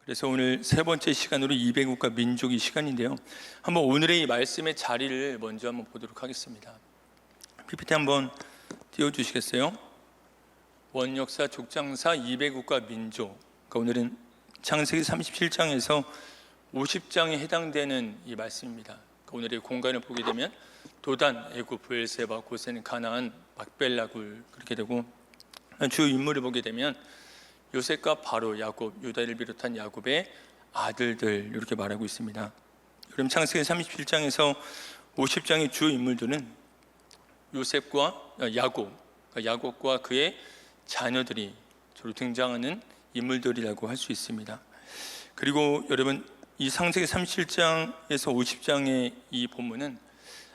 그래서 오늘 세 번째 시간으로 이배국과 민족이 시간인데요. 한번 오늘의 이 말씀의 자리를 먼저 한번 보도록 하겠습니다. PPT 한번 띄워주시겠어요? 원역사 족장사 이배국과 민족. 그러니까 오늘은 창세기 37장에서 50장에 해당되는 이 말씀입니다. 그러니까 오늘의 공간을 보게 되면 도단, 애굽, 브엘세바, 고센, 가나안, 막벨라굴 그렇게 되고, 주요 인물을 보게 되면 요셉과 바로, 야곱, 유다를 비롯한 야곱의 아들들 이렇게 말하고 있습니다. 그럼 창세기 37장에서 50장의 주요 인물들은 요셉과 야곱, 그러니까 야곱과 그의 자녀들이 주로 등장하는 인물들이라고 할 수 있습니다. 그리고 여러분, 이 창세기 37장에서 50장의 이 본문은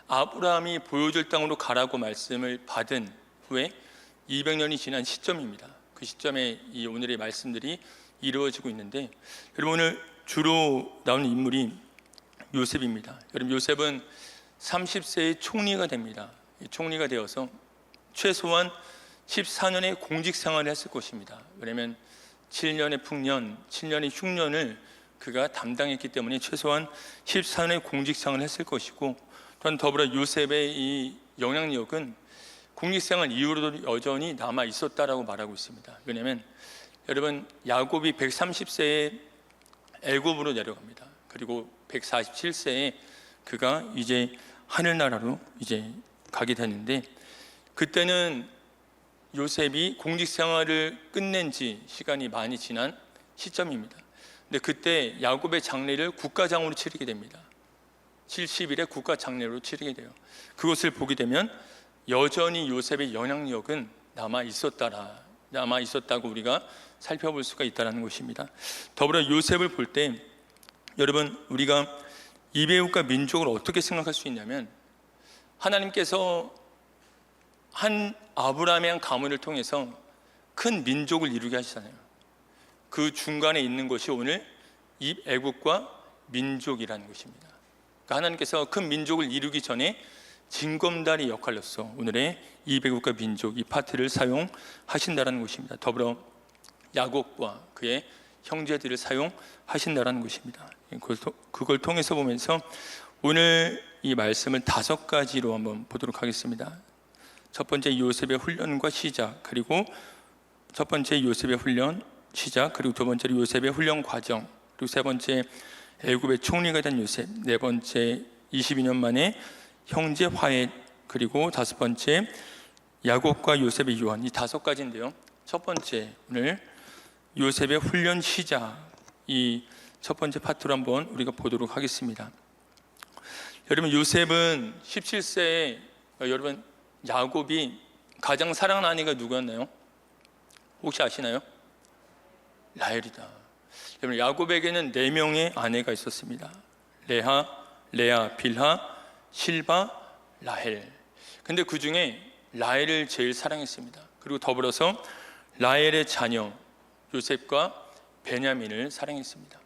아브라함이 보여줄 땅으로 가라고 말씀을 받은 후에 200년이 지난 시점입니다. 그 시점에 이 오늘의 말씀들이 이루어지고 있는데, 여러분 오늘 주로 나오는 인물이 요셉입니다. 여러분 요셉은 30세의 총리가 됩니다. 총리가 되어서 최소한 14년의 공직 생활을 했을 것입니다. 왜냐하면 7년의 풍년, 7년의 흉년을 그가 담당했기 때문에 최소한 14년의 공직 생활을 했을 것이고, 또한 더불어 요셉의 이 영향력은 공직생활 이후로도 여전히 남아 있었다라고 말하고 있습니다. 왜냐하면 여러분 야곱이 130세에 애굽으로 내려갑니다. 그리고 147세에 그가 이제 하늘나라로 이제 가게 되는데, 그때는 요셉이 공직생활을 끝낸 지 시간이 많이 지난 시점입니다. 근데 그때 야곱의 장례를 국가장으로 치르게 됩니다. 70일의 국가장례로 치르게 돼요. 그것을 보게 되면 여전히 요셉의 영향력은 남아 있었다고 우리가 살펴볼 수가 있다는 것입니다. 더불어 요셉을 볼 때 여러분 우리가 이배국과 민족을 어떻게 생각할 수 있냐면, 하나님께서 한 아브라함의 한 가문을 통해서 큰 민족을 이루게 하시잖아요. 그 중간에 있는 것이 오늘 이 애국과 민족이라는 것입니다. 그러니까 하나님께서 큰 민족을 이루기 전에 징검다리 역할로서 오늘의 이배국과 민족 이 파트를 사용하신다는 것입니다. 더불어 야곱과 그의 형제들을 사용하신다는 것입니다. 그걸 통해서 보면서 오늘 이 말씀을 5가지로 한번 보도록 하겠습니다. 첫 번째 요셉의 훈련과 시작, 그리고 첫 번째 요셉의 훈련 시작, 그리고 두 번째로 요셉의 훈련 과정, 그리고 세 번째 애굽의 총리가 된 요셉, 네 번째 22년 만에 형제 화해, 그리고 다섯 번째 야곱과 요셉의 유언. 이 5가지인데요. 첫 번째 오늘 요셉의 훈련 시작, 이 첫 번째 파트로 한번 우리가 보도록 하겠습니다. 여러분 요셉은 17세에 여러분 야곱이 가장 사랑하는 아내가 누구였나요? 혹시 아시나요? 라헬이다. 여러분 야곱에게는 4명의 아내가 있었습니다. 레아, 빌하, 실바, 라헬. 근데 그 중에 라헬을 제일 사랑했습니다. 그리고 더불어서 라헬의 자녀 요셉과 베냐민을 사랑했습니다.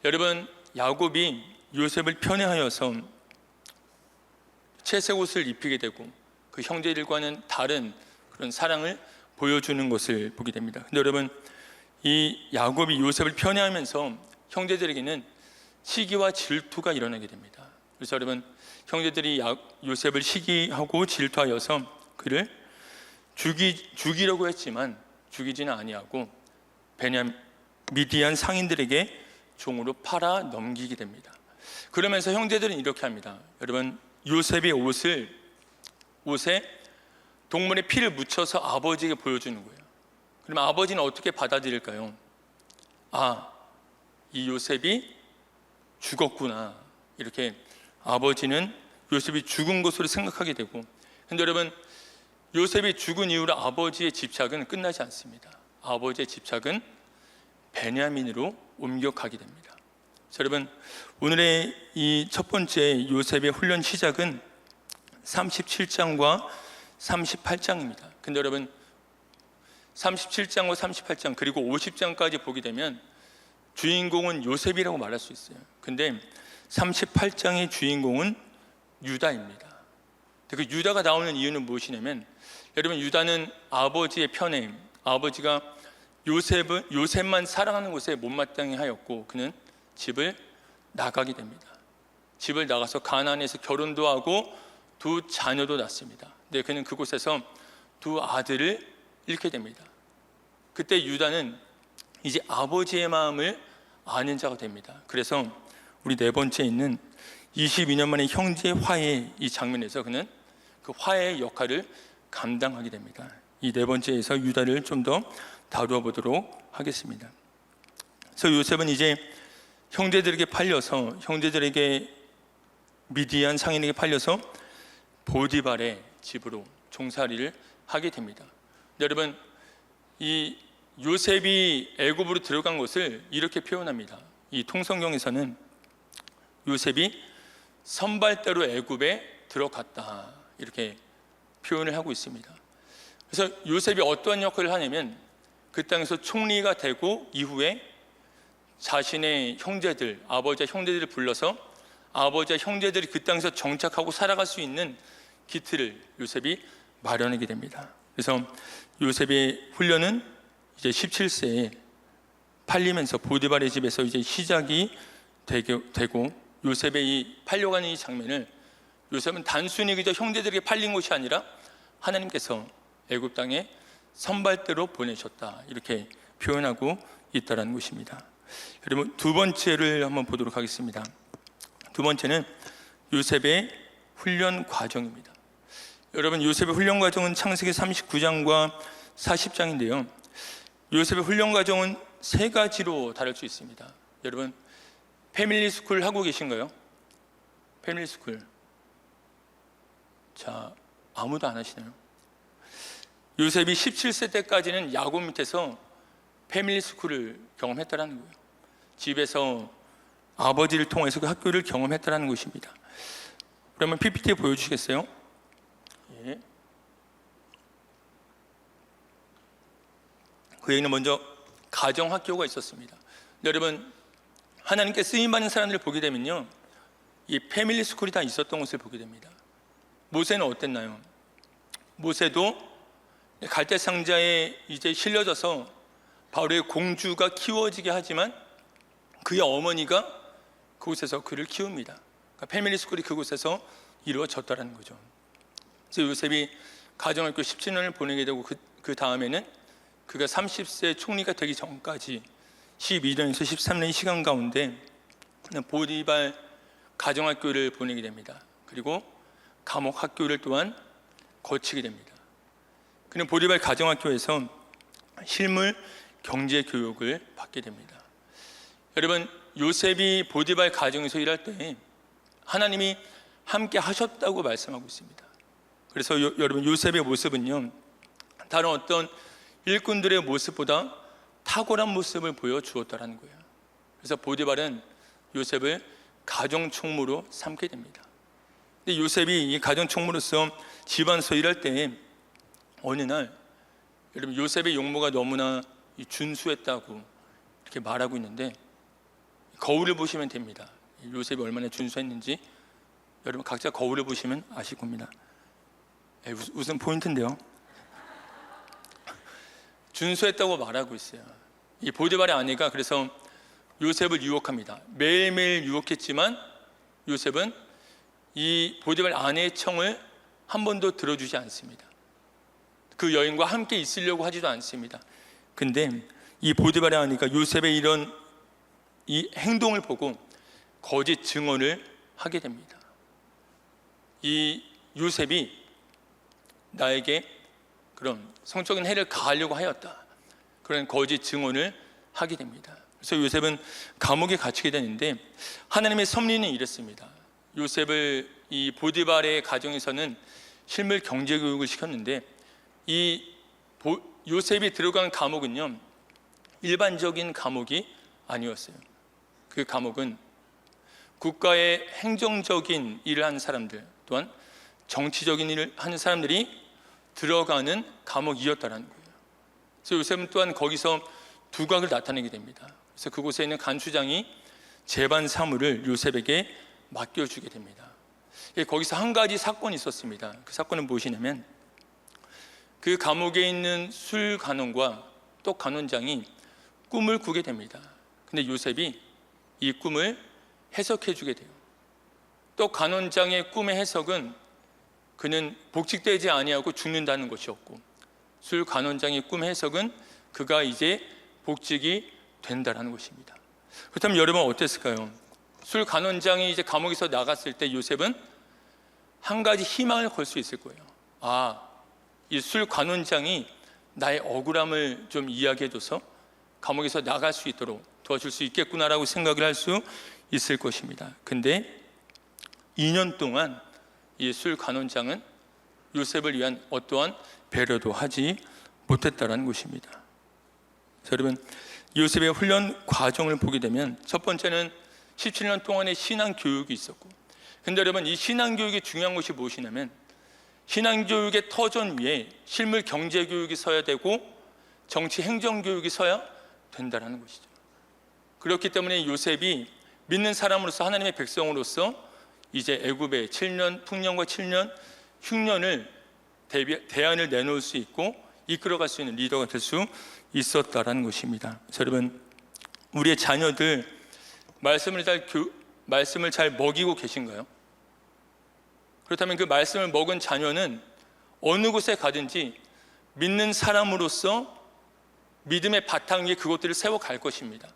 여러분 야곱이 요셉을 편애하여서 채색 옷을 입히게 되고 그 형제들과는 다른 그런 사랑을 보여주는 것을 보게 됩니다. 근데 여러분 이 야곱이 요셉을 편애하면서 형제들에게는 시기와 질투가 일어나게 됩니다. 그래서 여러분 형제들이 요셉을 시기하고 질투하여서 그를 죽이려고 했지만 죽이지는 아니하고 미디안 상인들에게 종으로 팔아 넘기게 됩니다. 그러면서 형제들은 이렇게 합니다. 여러분 요셉의 옷에 동물의 피를 묻혀서 아버지에게 보여주는 거예요. 그러면 아버지는 어떻게 받아들일까요? 아, 이 요셉이 죽었구나. 이렇게 아버지는 요셉이 죽은 것으로 생각하게 되고, 근데 여러분 요셉이 죽은 이후로 아버지의 집착은 끝나지 않습니다. 아버지의 집착은 베냐민으로 옮겨가게 됩니다. 자, 여러분 오늘의 이 첫 번째 요셉의 훈련 시작은 37장과 38장입니다. 근데 여러분 37장과 38장 그리고 50장까지 보게 되면 주인공은 요셉이라고 말할 수 있어요. 근데 38장의 주인공은 유다입니다. 그 유다가 나오는 이유는 무엇이냐면, 여러분 유다는 아버지의 편애, 아버지가 요셉만 사랑하는 곳에 못마땅히 하였고 그는 집을 나가게 됩니다. 집을 나가서 가나안에서 결혼도 하고 두 자녀도 낳습니다. 근데 그는 그곳에서 두 아들을 잃게 됩니다. 그때 유다는 이제 아버지의 마음을 아는 자가 됩니다. 그래서 우리 네 번째 있는 22년 만에 형제 화해 이 장면에서 그는 그 화해의 역할을 감당하게 됩니다. 이 네 번째에서 유다를 좀 더 다루어 보도록 하겠습니다. 그래서 요셉은 이제 형제들에게 팔려서 미디안 상인에게 팔려서 보디발의 집으로 종살이를 하게 됩니다. 여러분, 이 요셉이 애굽으로 들어간 것을 이렇게 표현합니다. 이 통성경에서는 요셉이 선발대로 애굽에 들어갔다 이렇게 표현을 하고 있습니다. 그래서 요셉이 어떠한 역할을 하냐면 그 땅에서 총리가 되고 이후에 자신의 형제들, 아버지와 형제들을 불러서 아버지와 형제들이 그 땅에서 정착하고 살아갈 수 있는 기틀을 요셉이 마련하게 됩니다. 그래서 요셉의 훈련은 이제 17세에 팔리면서 보디발의 집에서 이제 시작이 되고 요셉의 이 팔려가는 이 장면을 요셉은 단순히 그저 형제들에게 팔린 것이 아니라 하나님께서 애굽 땅에 선발대로 보내셨다 이렇게 표현하고 있다는 것입니다. 여러분, 두 번째를 한번 보도록 하겠습니다. 두 번째는 요셉의 훈련 과정입니다. 여러분, 요셉의 훈련 과정은 창세기 39장과 40장인데요. 요셉의 훈련 과정은 세 가지로 다룰 수 있습니다. 여러분, 패밀리 스쿨 하고 계신가요? 패밀리 스쿨. 자, 아무도 안 하시나요? 요셉이 17세 때까지는 야곱 밑에서 패밀리 스쿨을 경험했다는 거예요. 집에서 아버지를 통해서 그 학교를 경험했다는 것입니다. 그러면 PPT 보여주시겠어요? 예. 그 얘기는 먼저 가정학교가 있었습니다. 여러분, 하나님께 쓰임받는 사람들을 보게 되면요, 이 패밀리 스쿨이 다 있었던 것을 보게 됩니다. 모세는 어땠나요? 모세도 갈대 상자에 이제 실려져서 바로의 공주가 키워지게 하지만 그의 어머니가 그곳에서 그를 키웁니다. 그러니까 패밀리 스쿨이 그곳에서 이루어졌다는 거죠. 그래서 요셉이 가정학교 17년을 보내게 되고 그 다음에는 그가 30세 총리가 되기 전까지 12년에서 13년의 시간 가운데 보디발 가정학교를 보내게 됩니다. 그리고 감옥 학교를 또한 거치게 됩니다. 그는 보디발 가정학교에서 실물 경제 교육을 받게 됩니다. 여러분, 요셉이 보디발 가정에서 일할 때 하나님이 함께 하셨다고 말씀하고 있습니다. 그래서 여러분, 요셉의 모습은요, 다른 어떤 일꾼들의 모습보다 탁월한 모습을 보여주었다는 거예요. 그래서 보디발은 요셉을 가정총무로 삼게 됩니다. 근데 요셉이 이 가정총무로서 집안에서 일할 때 어느 날, 여러분, 요셉의 용모가 너무나 준수했다고 이렇게 말하고 있는데 거울을 보시면 됩니다. 요셉이 얼마나 준수했는지 여러분 각자 거울을 보시면 아실 겁니다. 웃음 포인트인데요. 준수했다고 말하고 있어요. 이 보디발의 아내가 그래서 요셉을 유혹합니다. 매일매일 유혹했지만 요셉은 이 보디발 아내의 청을 한 번도 들어주지 않습니다. 그 여인과 함께 있으려고 하지도 않습니다. 근데 이 보디발의 아내가 요셉의 이런 이 행동을 보고 거짓 증언을 하게 됩니다. 이 요셉이 나에게 그런 성적인 해를 가하려고 하였다, 그런 거짓 증언을 하게 됩니다. 그래서 요셉은 감옥에 갇히게 되는데 하나님의 섭리는 이랬습니다. 요셉을 이 보디발의 가정에서는 실물 경제 교육을 시켰는데 이 요셉이 들어간 감옥은요, 일반적인 감옥이 아니었어요. 그 감옥은 국가의 행정적인 일을 하는 사람들 또한 정치적인 일을 하는 사람들이 들어가는 감옥이었다는 거예요. 그래서 요셉은 또한 거기서 두각을 나타내게 됩니다. 그래서 그곳에 있는 간수장이 재반 사무를 요셉에게 맡겨주게 됩니다. 거기서 한 가지 사건이 있었습니다. 그 사건은 무엇이냐면 그 감옥에 있는 술 간원과 똑 간원장이 꿈을 꾸게 됩니다. 근데 요셉이 이 꿈을 해석해 주게 돼요. 똑 간원장의 꿈의 해석은 그는 복직되지 아니하고 죽는다는 것이었고, 술 간원장의 꿈의 해석은 그가 이제 복직이 된다는 것입니다. 그렇다면 여러분 어땠을까요? 술 간원장이 이제 감옥에서 나갔을 때 요셉은 한 가지 희망을 걸 수 있을 거예요. 이 술 간원장이 나의 억울함을 좀 이야기해줘서 감옥에서 나갈 수 있도록 도와줄 수 있겠구나라고 생각을 할 수 있을 것입니다. 근데 2년 동안 이 술 간원장은 요셉을 위한 어떠한 배려도 하지 못했다는 것입니다. 자, 여러분, 요셉의 훈련 과정을 보게 되면 첫 번째는 17년 동안의 신앙 교육이 있었고, 근데 여러분 이 신앙 교육의 중요한 것이 무엇이냐면 신앙 교육의 터전 위에 실물 경제 교육이 서야 되고 정치 행정 교육이 서야 된다는 것이죠. 그렇기 때문에 요셉이 믿는 사람으로서 하나님의 백성으로서 이제 애굽의 7년 풍년과 7년 흉년을 대안을 내놓을 수 있고 이끌어갈 수 있는 리더가 될 수 있었다라는 것입니다. 자, 여러분, 우리의 자녀들 말씀을 잘 먹이고 계신가요? 그렇다면 그 말씀을 먹은 자녀는 어느 곳에 가든지 믿는 사람으로서 믿음의 바탕 위에 그것들을 세워갈 것입니다.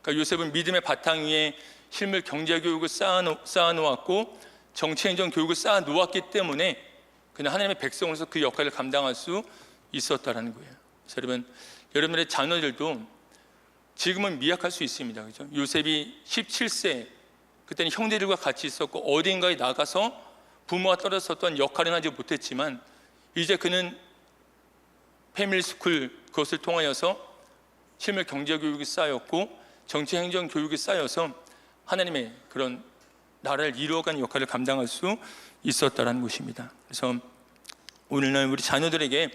그러니까 요셉은 믿음의 바탕 위에 실물 경제 교육을 쌓아놓았고 정치행정 교육을 쌓아놓았기 때문에 그는 하나님의 백성으로서 그 역할을 감당할 수 있었다는 거예요. 여러분, 여러분의 자녀들도 지금은 미약할 수 있습니다. 그렇죠? 요셉이 17세 그때는 형제들과 같이 있었고 어딘가에 나가서 부모와 떨어졌던 역할은 하지 못했지만 이제 그는 패밀리 스쿨 그것을 통하여서 실물 경제 교육이 쌓였고 정치 행정 교육이 쌓여서 하나님의 그런 나라를 이루어가는 역할을 감당할 수 있었다는 것입니다. 그래서 오늘날 우리 자녀들에게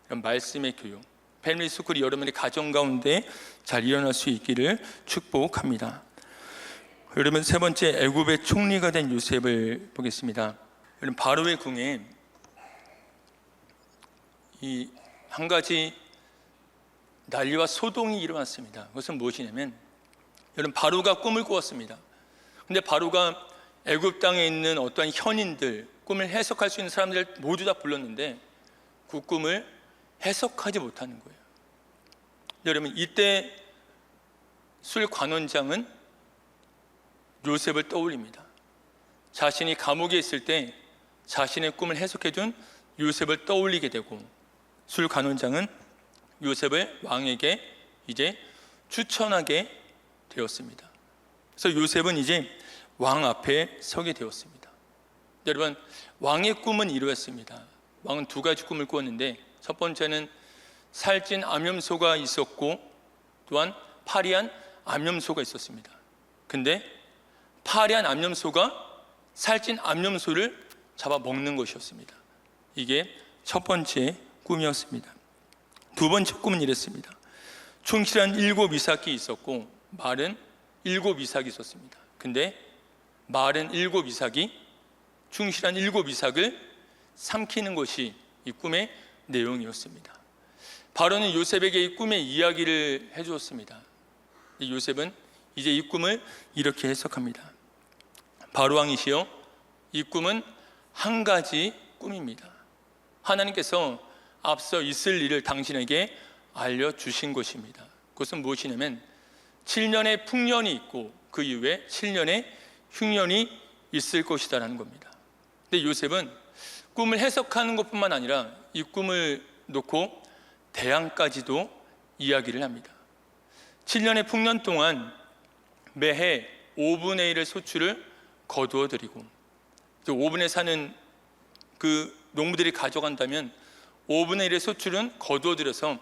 이런 말씀의 교육, 패밀리 스쿨이 여러분의 가정 가운데 잘 일어날 수 있기를 축복합니다. 여러분, 세 번째, 애굽의 총리가 된 요셉을 보겠습니다. 여러분, 바로의 궁에 이 한 가지 난리와 소동이 일어났습니다. 그것은 무엇이냐면 여러분, 바로가 꿈을 꾸었습니다. 근데 바로가 애굽 땅에 있는 어떠한 현인들, 꿈을 해석할 수 있는 사람들 모두 다 불렀는데 그 꿈을 해석하지 못하는 거예요. 여러분, 이때 술 관원장은 요셉을 떠올립니다. 자신이 감옥에 있을 때 자신의 꿈을 해석해준 요셉을 떠올리게 되고 술 관원장은 요셉을 왕에게 이제 추천하게 되었습니다. 그래서 요셉은 이제 왕 앞에 서게 되었습니다. 여러분, 왕의 꿈은 이루었습니다. 왕은 두 가지 꿈을 꾸었는데 첫 번째는 살찐 암염소가 있었고 또한 파리한 암염소가 있었습니다. 근데 파리한 암염소가 살찐 암염소를 잡아먹는 것이었습니다. 이게 첫 번째 꿈이었습니다. 두 번째 꿈은 이랬습니다. 충실한 7 이삭이 있었고 말은 7 이삭이 있었습니다. 근데 말은 7 이삭이 충실한 7 이삭을 삼키는 것이 이 꿈의 내용이었습니다. 바로는 요셉에게 이 꿈의 이야기를 해주었습니다. 요셉은 이제 이 꿈을 이렇게 해석합니다. 바로 왕이시여, 이 꿈은 한 가지 꿈입니다. 하나님께서 앞서 있을 일을 당신에게 알려주신 것입니다. 그것은 무엇이냐면 7년의 풍년이 있고 그 이후에 7년의 흉년이 있을 것이다라는 겁니다. 근데 요셉은 꿈을 해석하는 것뿐만 아니라 이 꿈을 놓고 대안까지도 이야기를 합니다. 7년의 풍년 동안 매해 5분의 1의 소출을 거두어 드리고 5분의 4는 그 농부들이 가져간다면 5분의 1의 소출은 거두어 들여서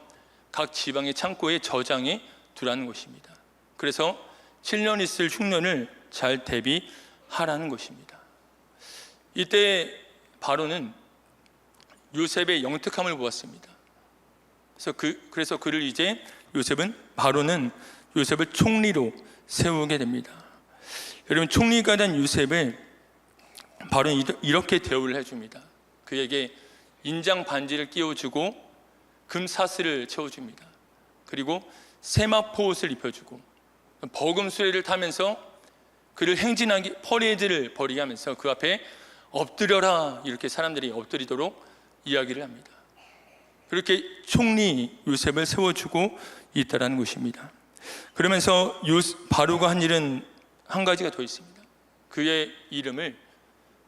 각 지방의 창고에 저장해 두라는 것입니다. 그래서 7년 있을 흉년을 잘 대비하라는 것입니다. 이때 바로는 요셉의 영특함을 보았습니다. 그래서 그를 이제 바로는 요셉을 총리로 세우게 됩니다. 여러분, 총리가 된 요셉을 바로는 이렇게 대우를 해줍니다. 그에게 인장 반지를 끼워주고 금 사슬을 채워줍니다. 그리고 세마포 옷을 입혀주고 버금 수레를 타면서 그를 행진하게 퍼레이드를 벌이게 하면서 그 앞에 엎드려라 이렇게 사람들이 엎드리도록 이야기를 합니다. 그렇게 총리 요셉을 세워주고 있다는 것입니다. 그러면서 바로가 한 일은 한 가지가 더 있습니다. 그의 이름을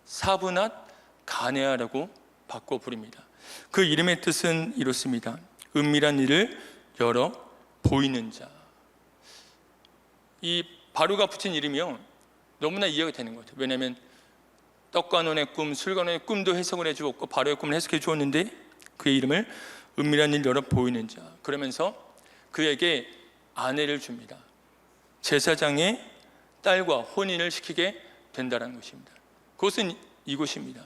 사브낫 가네아라고 바꿔 부릅니다. 그 이름의 뜻은 이렇습니다. 은밀한 일을 열어 보이는 자. 이 바로가 붙인 이름이요, 너무나 이해가 되는 것 같아요. 왜냐하면 떡과 논의 꿈, 술과 논의 꿈도 해석을 해주었고 바로의 꿈을 해석해 주었는데 그의 이름을 은밀한 일 열어 보이는 자. 그러면서 그에게 아내를 줍니다. 제사장의 딸과 혼인을 시키게 된다는 것입니다. 그것은 이곳입니다.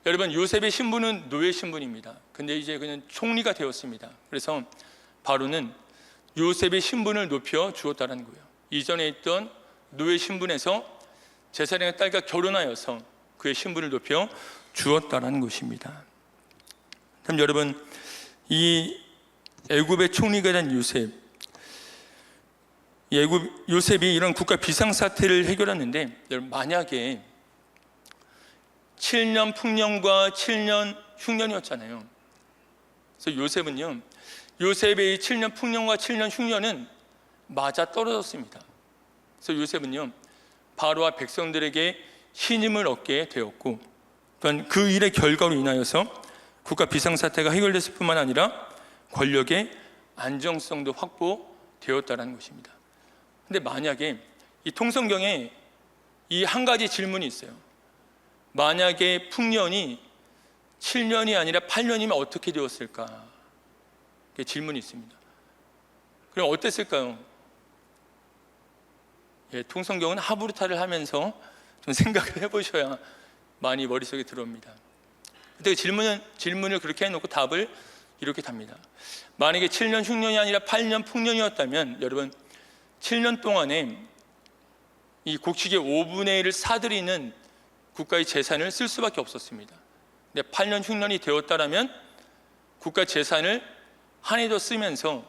여러분, 요셉의 신분은 노예 신분입니다. 근데 이제 그는 총리가 되었습니다. 그래서 바로는 요셉의 신분을 높여 주었다는 거예요. 이전에 있던 노예 신분에서 제사장의 딸과 결혼하여서 그의 신분을 높여 주었다는 것입니다. 그럼 여러분, 이 애굽의 총리가 된 요셉이 이런 국가 비상사태를 해결하는데, 여러분, 만약에 7년 풍년과 7년 흉년이었잖아요. 그래서 요셉의 이 7년 풍년과 7년 흉년은 맞아 떨어졌습니다. 그래서 요셉은요, 바로와 백성들에게 신임을 얻게 되었고, 또한 그 일의 결과로 인하여서 국가 비상사태가 해결됐을 뿐만 아니라 권력의 안정성도 확보되었다는 것입니다. 근데 만약에 이 통성경에 이 한 가지 질문이 있어요. 만약에 풍년이 7년이 아니라 8년이면 어떻게 되었을까? 질문이 있습니다. 그럼 어땠을까요? 통성경은 하부르타를 하면서 좀 생각을 해보셔야 많이 머릿속에 들어옵니다. 그때 질문을 그렇게 해놓고 답을 이렇게 답니다. 만약에 7년 흉년이 아니라 8년 풍년이었다면, 여러분, 7년 동안에 이 곡식의 5분의 1을 사들이는 국가의 재산을 쓸 수밖에 없었습니다. 근데 8년 흉년이 되었다면 국가 재산을 한 해 더 쓰면서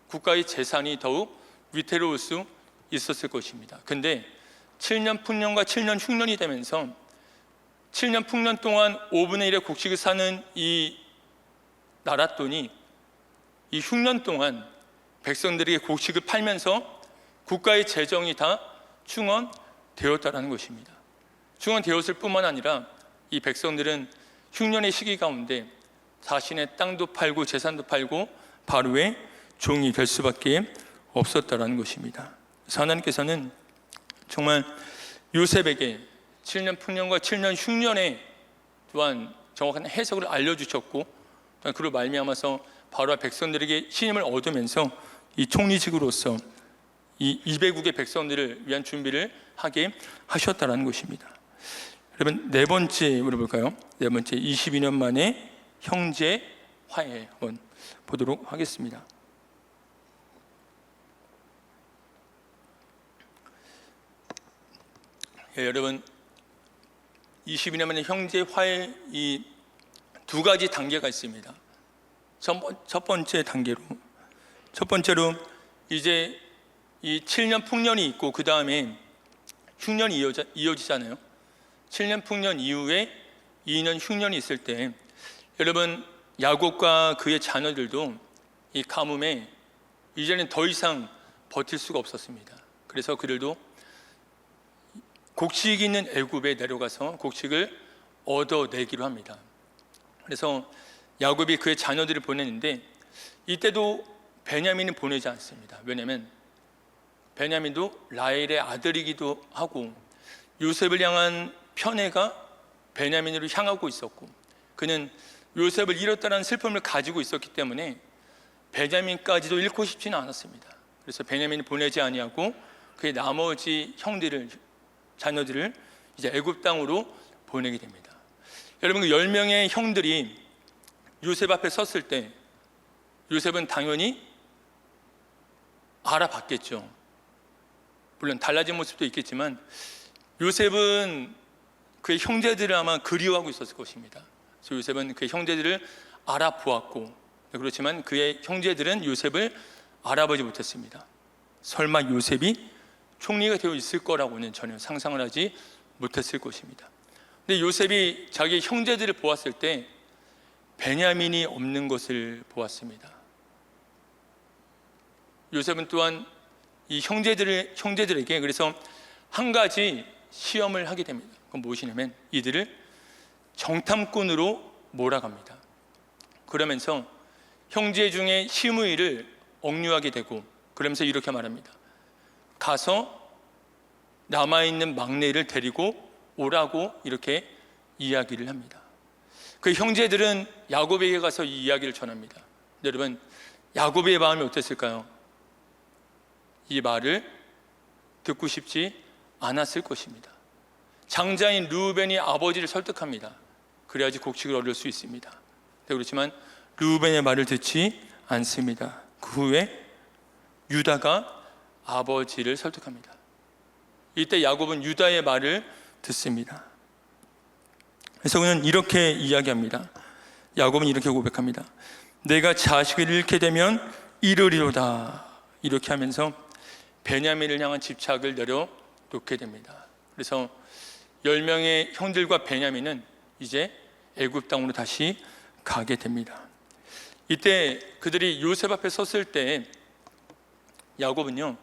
국가의 재산이 더욱 위태로울 수 있었을 것입니다. 근데 7년 풍년과 7년 흉년이 되면서 7년 풍년 동안 5분의 1의 곡식을 사는 이 나랏돈이 이 흉년 동안 백성들에게 곡식을 팔면서 국가의 재정이 다 충원되었다는 것입니다. 충원되었을 뿐만 아니라 이 백성들은 흉년의 시기 가운데 자신의 땅도 팔고 재산도 팔고 바로의 종이 될 수밖에 없었다는 것입니다. 그래서 하나님께서는 정말 요셉에게 7년 풍년과 7년 흉년에 또한 정확한 해석을 알려주셨고, 그로 말미암아서 바로와 백성들에게 신임을 얻으면서 이 총리직으로서 이 200국의 백성들을 위한 준비를 하게 하셨다는 것입니다. 여러분, 네 번째 물어볼까요? 네 번째, 22년 만에 형제 화해 한번 보도록 하겠습니다. 여러분, 22년 만에 형제 화해 이 두 가지 단계가 있습니다. 첫 번째로 이제 이 7년 풍년이 있고 그 다음에 흉년이 이어지잖아요. 7년 풍년 이후에 2년 흉년이 있을 때, 여러분, 야곱과 그의 자녀들도 이 가뭄에 이제는 더 이상 버틸 수가 없었습니다. 그래서 그들도 곡식이 있는 애굽에 내려가서 곡식을 얻어내기로 합니다. 그래서 야곱이 그의 자녀들을 보내는데, 이때도 베냐민은 보내지 않습니다. 왜냐하면 베냐민도 라헬의 아들이기도 하고 요셉을 향한 편애가 베냐민으로 향하고 있었고, 그는 요셉을 잃었다는 슬픔을 가지고 있었기 때문에 베냐민까지도 잃고 싶지는 않았습니다. 그래서 베냐민을 보내지 아니하고 그의 나머지 자녀들을 이제 애굽 땅으로 보내게 됩니다. 여러분, 그 10명의 형들이 요셉 앞에 섰을 때 요셉은 당연히 알아봤겠죠. 물론 달라진 모습도 있겠지만 요셉은 그의 형제들을 아마 그리워하고 있었을 것입니다. 그래서 요셉은 그의 형제들을 알아보았고, 그렇지만 그의 형제들은 요셉을 알아보지 못했습니다. 설마 요셉이 총리가 되어 있을 거라고는 전혀 상상을 하지 못했을 것입니다. 근데 요셉이 자기 형제들을 보았을 때 베냐민이 없는 것을 보았습니다. 요셉은 또한 이 형제들에게 그래서 한 가지 시험을 하게 됩니다. 그건 무엇이냐면 이들을 정탐꾼으로 몰아갑니다. 그러면서 형제 중에 시므이를 억류하게 되고, 그러면서 이렇게 말합니다. 가서 남아있는 막내를 데리고 오라고 이렇게 이야기를 합니다. 그 형제들은 야곱에게 가서 이 이야기를 전합니다. 여러분, 야곱의 마음이 어땠을까요? 이 말을 듣고 싶지 않았을 것입니다. 장자인 르우벤이 아버지를 설득합니다. 그래야지 곡식을 얻을 수 있습니다. 그렇지만 르우벤의 말을 듣지 않습니다. 그 후에 유다가 아버지를 설득합니다. 이때 야곱은 유다의 말을 듣습니다. 그래서 그는 이렇게 이야기합니다. 야곱은 이렇게 고백합니다. 내가 자식을 잃게 되면 이르리로다. 이렇게 하면서 베냐민을 향한 집착을 내려놓게 됩니다. 그래서 10명의 형들과 베냐민은 이제 애굽 땅으로 다시 가게 됩니다. 이때 그들이 요셉 앞에 섰을 때 야곱은요,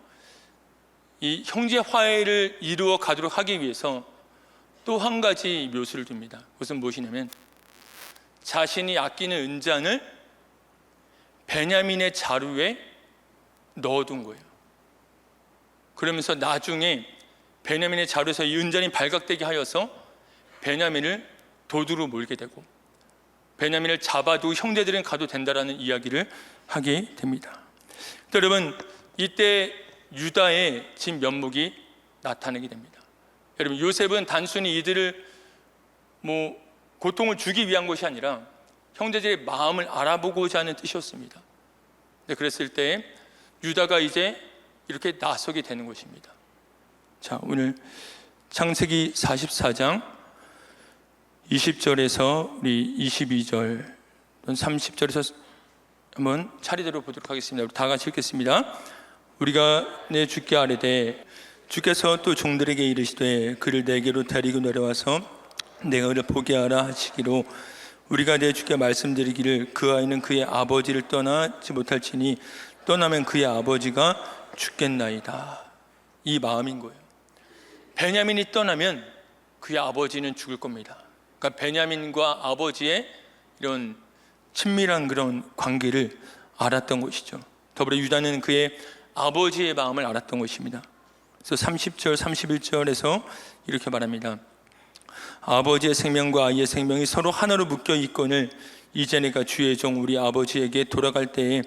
이 형제 화해를 이루어 가도록 하기 위해서 또 한 가지 묘수를 둡니다. 그것은 무엇이냐면 자신이 아끼는 은잔을 베냐민의 자루에 넣어둔 거예요. 그러면서 나중에 베냐민의 자루에서 이 은잔이 발각되게 하여서 베냐민을 도두로 몰게 되고 베냐민을 잡아도 형제들은 가도 된다라는 이야기를 하게 됩니다. 여러분, 이때 유다의 진면목이 나타나게 됩니다. 여러분, 요셉은 단순히 이들을 고통을 주기 위한 것이 아니라 형제들의 마음을 알아보고자 하는 뜻이었습니다. 그랬을 때 유다가 이제 이렇게 나서게 되는 것입니다. 자, 오늘 창세기 44장 20절에서 우리 22절 30절에서 한번 차례대로 보도록 하겠습니다. 우리 다 같이 읽겠습니다. 우리가 내 주께 아뢰되 주께서 또 종들에게 이르시되 그를 내게로 데리고 내려와서 내가 그를 보게 하라 하시기로 우리가 내 주께 말씀드리기를 그 아이는 그의 아버지를 떠나지 못할지니 떠나면 그의 아버지가 죽겠나이다. 이 마음인 거예요. 베냐민이 떠나면 그의 아버지는 죽을 겁니다. 그러니까 베냐민과 아버지의 이런 친밀한 그런 관계를 알았던 것이죠. 더불어 유다는 그의 아버지의 마음을 알았던 것입니다. 그래서 30절, 31절에서 이렇게 말합니다. 아버지의 생명과 아이의 생명이 서로 하나로 묶여 있거늘 이제 내가 주의 종 우리 아버지에게 돌아갈 때에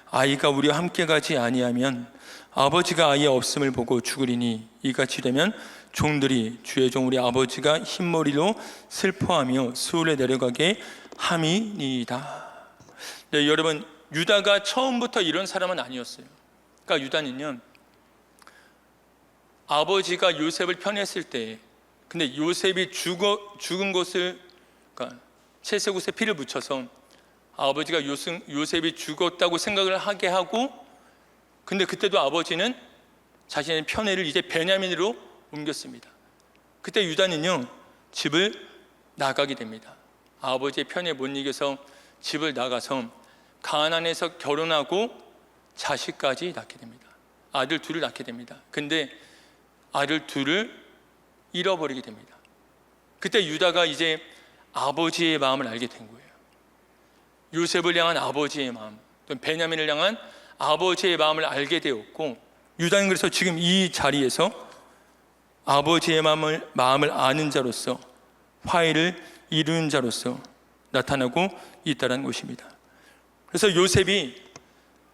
아이가 우리와 함께 가지 아니하면 아버지가 아이의 없음을 보고 죽으리니 이같이 되면 종들이 주의 종 우리 아버지가 흰머리로 슬퍼하며 수울에 내려가게 함이니이다. 네, 여러분, 유다가 처음부터 이런 사람은 아니었어요. 그러니까 유다는요, 아버지가 요셉을 편애했을 때, 근데 요셉이 죽은 것을, 그러니까 채색옷에 피를 묻혀서 아버지가 요셉이 죽었다고 생각을 하게 하고, 근데 그때도 아버지는 자신의 편애를 이제 베냐민으로 옮겼습니다. 그때 유다는요, 집을 나가게 됩니다. 아버지의 편애에 못 이겨서 집을 나가서 가나안에서 결혼하고 자식까지 낳게 됩니다. 아들 둘을 낳게 됩니다. 근데 아들 둘을 잃어버리게 됩니다. 그때 유다가 이제 아버지의 마음을 알게 된 거예요. 요셉을 향한 아버지의 마음, 또 베냐민을 향한 아버지의 마음을 알게 되었고, 유다는 그래서 지금 이 자리에서 아버지의 마음을 아는 자로서 화해를 이루는 자로서 나타나고 있다는 것입니다. 그래서 요셉이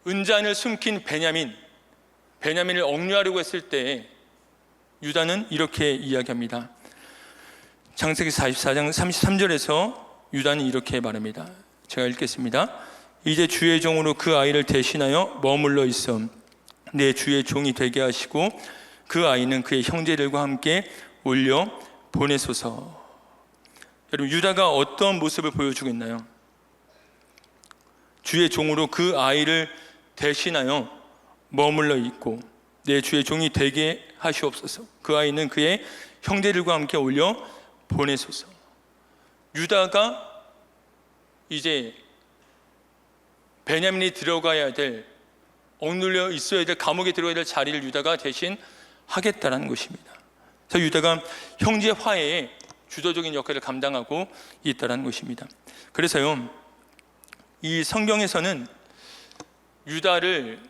은잔을 숨긴 베냐민을 억류하려고 했을 때 유다는 이렇게 이야기합니다. 창세기 44장 33절에서 유다는 이렇게 말합니다. 제가 읽겠습니다. 이제 주의 종으로 그 아이를 대신하여 머물러 있어 내 주의 종이 되게 하시고 그 아이는 그의 형제들과 함께 올려 보내소서. 여러분, 유다가 어떤 모습을 보여주고 있나요? 주의 종으로 그 아이를 대신하여 머물러 있고 내 주의 종이 되게 하시옵소서. 그 아이는 그의 형제들과 함께 올려 보내소서. 유다가 이제 베냐민이 들어가야 될, 억눌려 있어야 될, 감옥에 들어가야 될 자리를 유다가 대신 하겠다라는 것입니다. 그래서 유다가 형제 화해에 주도적인 역할을 감당하고 있다라는 것입니다. 그래서요, 이 성경에서는 유다를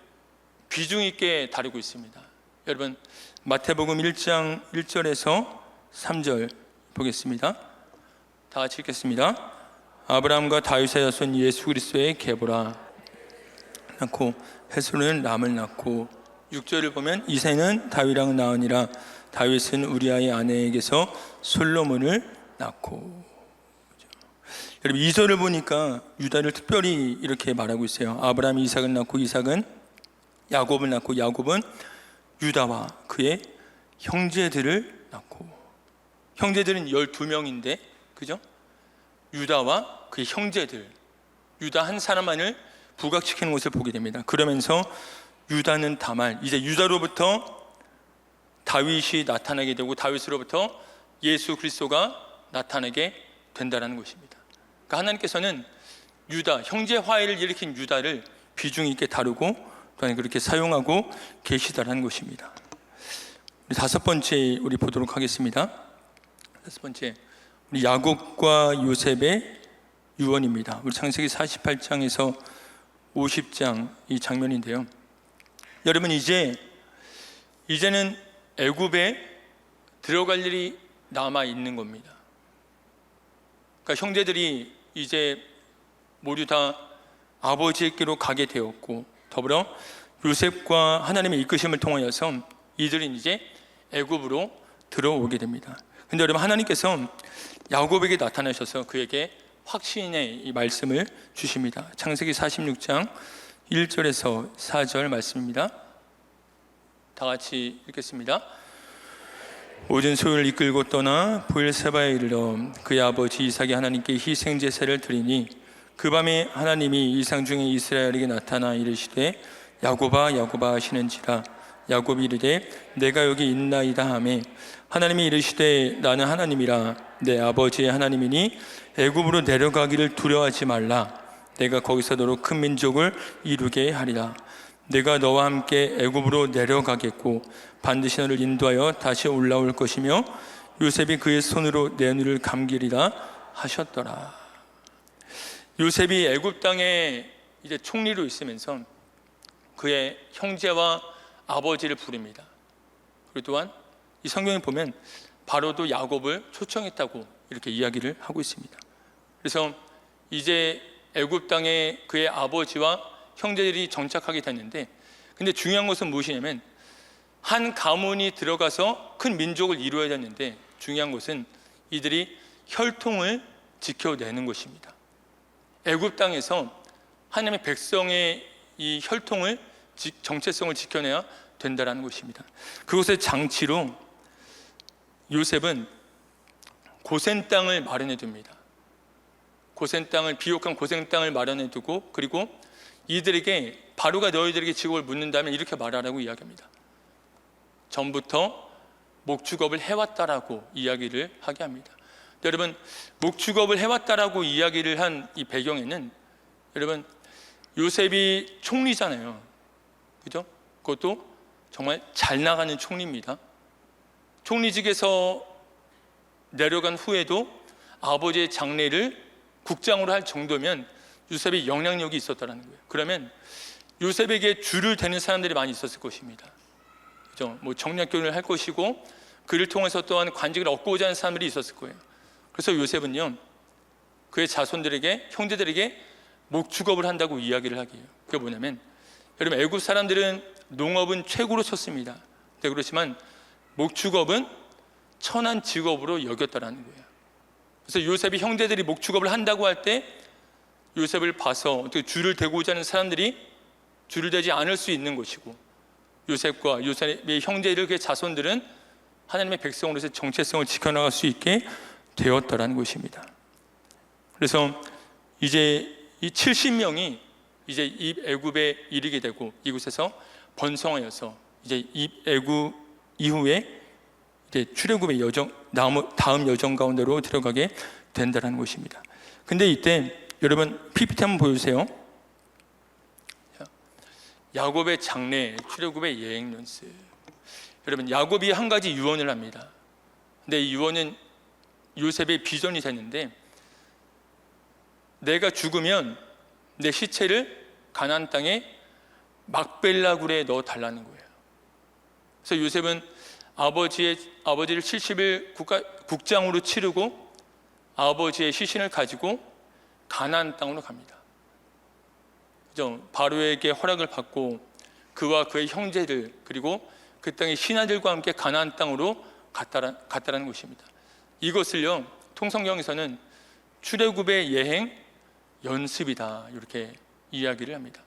비중 있게 다루고 있습니다. 여러분, 마태복음 1장 1절에서 3절 보겠습니다. 다 같이 읽겠습니다. 아브라함과 다윗의 자손 예수 그리스도의 계보라 낳고 헤스론은 람을 낳고, 6절을 보면 이새는 다윗왕을 낳으니라. 다윗은 우리아의 아내에게서 솔로몬을 낳고. 여러분, 2절을 보니까 유다를 특별히 이렇게 말하고 있어요. 아브라함이 이삭을 낳고 이삭은 야곱을 낳고 야곱은 유다와 그의 형제들을 낳고. 형제들은 12명인데, 그죠? 유다와 그의 형제들, 유다 한 사람만을 부각시키는 것을 보게 됩니다. 그러면서 유다는 다말, 이제 유다로부터 다윗이 나타나게 되고 다윗으로부터 예수 그리스도가 나타나게 된다는 것입니다. 그러니까 하나님께서는 유다, 형제 화해를 일으킨 유다를 비중 있게 다루고 또한 그렇게 사용하고 계시다라는 것입니다. 우리 다섯 번째 우리 보도록 하겠습니다. 다섯 번째, 우리 야곱과 요셉의 유언입니다. 우리 창세기 48장에서 50장 이 장면인데요. 여러분, 이제는 애굽에 들어갈 일이 남아 있는 겁니다. 그러니까 형제들이 이제 모두 다 아버지에게로 가게 되었고, 더불어 요셉과 하나님의 이끄심을 통하여서 이들은 이제 애굽으로 들어오게 됩니다. 근데 여러분, 하나님께서 야곱에게 나타나셔서 그에게 확신의 이 말씀을 주십니다. 창세기 46장 1절에서 4절 말씀입니다. 다 같이 읽겠습니다. 오전 소를 이끌고 떠나 브엘세바에 이르러 그의 아버지 이삭이 하나님께 희생 제사를 드리니, 그 밤에 하나님이 이상 중에 이스라엘에게 나타나 이르시되 야곱아 야곱아 하시는지라. 야곱이 이르되 내가 여기 있나이다 하매, 하나님이 이르시되 나는 하나님이라 내 아버지의 하나님이니 애굽으로 내려가기를 두려워하지 말라. 내가 거기서 너로 큰 민족을 이루게 하리라. 내가 너와 함께 애굽으로 내려가겠고 반드시 너를 인도하여 다시 올라올 것이며 요셉이 그의 손으로 내 눈을 감기리라 하셨더라. 요셉이 애굽 땅에 이제 총리로 있으면서 그의 형제와 아버지를 부릅니다. 그리고 또한 이 성경에 보면 바로도 야곱을 초청했다고 이렇게 이야기를 하고 있습니다. 그래서 이제 애굽 땅에 그의 아버지와 형제들이 정착하게 됐는데, 근데 중요한 것은 무엇이냐면 한 가문이 들어가서 큰 민족을 이루어야 되는데, 중요한 것은 이들이 혈통을 지켜내는 것입니다. 애굽 땅에서 하나님의 백성의 이 혈통을, 정체성을 지켜내야 된다는 것입니다. 그것의 장치로 요셉은 고센 땅을 마련해 둡니다. 고센 땅을, 비옥한 고센 땅을 마련해 두고, 그리고 이들에게, 바로가 너희들에게 직업을 묻는다면 이렇게 말하라고 이야기합니다. 전부터 목축업을 해왔다라고 이야기를 하게 합니다. 여러분, 목축업을 해왔다라고 이야기를 한 이 배경에는, 여러분, 요셉이 총리잖아요. 그죠? 그것도 정말 잘 나가는 총리입니다. 총리직에서 내려간 후에도 아버지의 장례를 국장으로 할 정도면 요셉이 영향력이 있었다는 거예요. 그러면 요셉에게 줄을 대는 사람들이 많이 있었을 것입니다. 그죠? 뭐 정략교훈을 할 것이고, 그를 통해서 또한 관직을 얻고자 하는 사람들이 있었을 거예요. 그래서 요셉은요, 그의 자손들에게, 형제들에게 목축업을 한다고 이야기를 하게 해요. 그게 뭐냐면, 여러분, 애굽 사람들은 농업은 최고로 쳤습니다. 네, 그렇지만 목축업은 천한 직업으로 여겼다라는 거예요. 그래서 요셉이 형제들이 목축업을 한다고 할 때 요셉을 봐서 어떻게 줄을 대고자 하는 사람들이 줄을 대지 않을 수 있는 것이고, 요셉과 요셉의 형제들, 그의 자손들은 하나님의 백성으로서 정체성을 지켜나갈 수 있게 되었다라는 것입니다. 그래서 이제 이 70명이 이제 이 애굽에 이르게 되고, 이곳에서 번성하여서 이제 입애굽 이후에 이제 출애굽의 여정, 다음 여정 가운데로 들어가게 된다는 것입니다. 근데 이때 여러분 PPT 한번 보여주세요. 야곱의 장래, 출애굽의 예행 연습. 여러분 야곱이 한 가지 유언을 합니다. 근데 이 유언은 요셉의 비전이 됐는데, 내가 죽으면 내 시체를 가나안 땅에 막벨라 굴에 넣어 달라는 거예요. 그래서 요셉은 아버지를 70일 국장으로 치르고 아버지의 시신을 가지고 가나안 땅으로 갑니다. 그죠? 바로에게 허락을 받고 그와 그의 형제들 그리고 그 땅의 신하들과 함께 가나안 땅으로 갔다라는 것입니다. 이것을요 통성경에서는 출애굽의 예행 연습이다 이렇게 이야기를 합니다.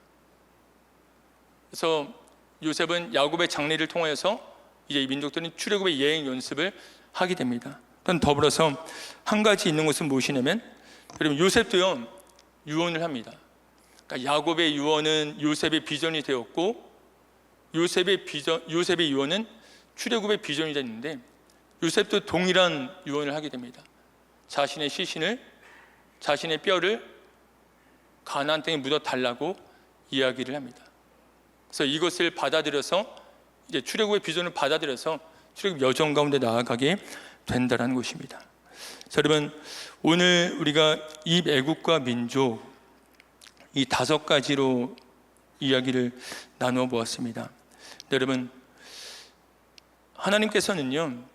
그래서 요셉은 야곱의 장례를 통하여서 이제 이 민족들은 출애굽의 예행 연습을 하게 됩니다. 또 더불어서 한 가지 있는 것은 무엇이냐면, 여러분 요셉도요 유언을 합니다. 그러니까 야곱의 유언은 요셉의 비전이 되었고, 요셉의 유언은 출애굽의 비전이 됐는데, 요셉도 동일한 유언을 하게 됩니다. 자신의 시신을, 자신의 뼈를 가나안 땅에 묻어 달라고 이야기를 합니다. 그래서 이것을 받아들여서 이제 출애굽의 비전을 받아들여서 출애굽 여정 가운데 나아가게 된다는 것입니다. 자, 여러분 오늘 우리가 입애굽과 민족 이 5가지로 이야기를 나누어 보았습니다. 여러분 하나님께서는요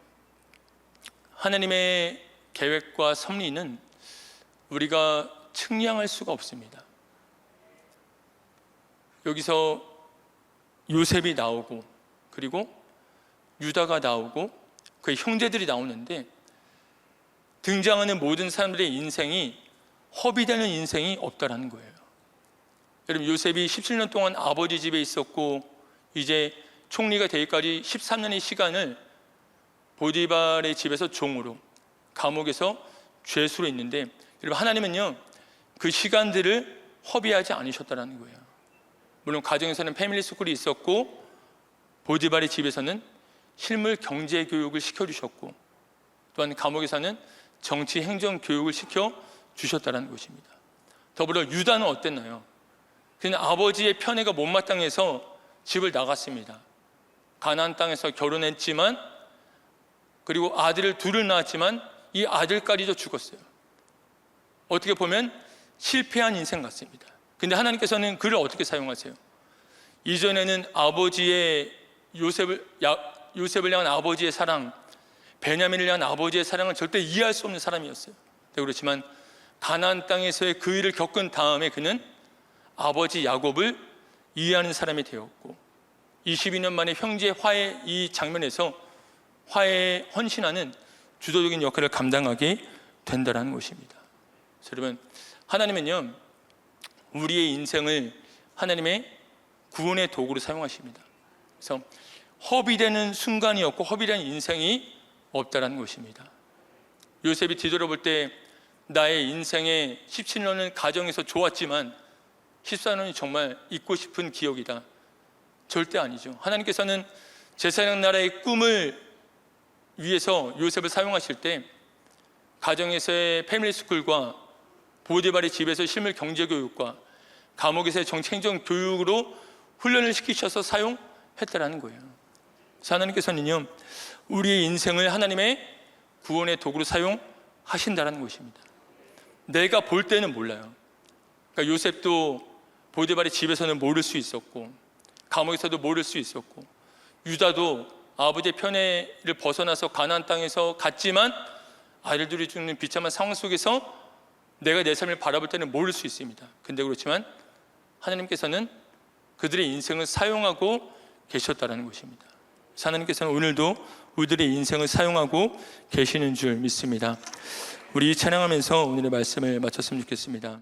하나님의 계획과 섭리는 우리가 측량할 수가 없습니다. 여기서 요셉이 나오고 그리고 유다가 나오고 그의 형제들이 나오는데, 등장하는 모든 사람들의 인생이 허비되는 인생이 없다라는 거예요. 여러분 요셉이 17년 동안 아버지 집에 있었고 이제 총리가 되기까지 13년의 시간을 보디발의 집에서 종으로, 감옥에서 죄수로 있는데, 여러분 하나님은요 그 시간들을 허비하지 않으셨다는 거예요. 물론 가정에서는 패밀리 스쿨이 있었고 보디발의 집에서는 실물 경제 교육을 시켜주셨고, 또한 감옥에서는 정치 행정 교육을 시켜주셨다는 것입니다. 더불어 유다는 어땠나요? 그는 아버지의 편애가 못마땅해서 집을 나갔습니다. 가나안 땅에서 결혼했지만, 그리고 아들을 둘을 낳았지만 이 아들까지도 죽었어요. 어떻게 보면 실패한 인생 같습니다. 근데 하나님께서는 그를 어떻게 사용하세요? 이전에는 아버지의 요셉을 향한 아버지의 사랑, 베냐민을 향한 아버지의 사랑을 절대 이해할 수 없는 사람이었어요. 그렇지만 가나안 땅에서의 그 일을 겪은 다음에 그는 아버지 야곱을 이해하는 사람이 되었고, 22년 만에 형제 화해 이 장면에서 화해에 헌신하는 주도적인 역할을 감당하게 된다는 것입니다. 여러분 하나님은요 우리의 인생을 하나님의 구원의 도구로 사용하십니다. 그래서 허비되는 순간이 없고 허비되는 인생이 없다는 것입니다. 요셉이 뒤돌아볼 때 나의 인생의 17년은 가정에서 좋았지만 14년이 정말 잊고 싶은 기억이다, 절대 아니죠. 하나님께서는 제사장 나라의 꿈을 위해서 요셉을 사용하실 때 가정에서의 패밀리 스쿨과 보디발의 집에서 실물 경제교육과 감옥에서의 정치행정 교육으로 훈련을 시키셔서 사용했다라는 거예요. 그래서 하나님께서는요 우리의 인생을 하나님의 구원의 도구로 사용하신다라는 것입니다. 내가 볼 때는 몰라요. 그러니까 요셉도 보디발의 집에서는 모를 수 있었고 감옥에서도 모를 수 있었고, 유다도 아버지의 편애를 벗어나서 가나안 땅에서 갔지만 아들들이 죽는 비참한 상황 속에서 내가 내 삶을 바라볼 때는 모를 수 있습니다. 근데 그렇지만 하나님께서는 그들의 인생을 사용하고 계셨다는 것입니다. 하나님께서는 오늘도 우리들의 인생을 사용하고 계시는 줄 믿습니다. 우리 찬양하면서 오늘의 말씀을 마쳤으면 좋겠습니다.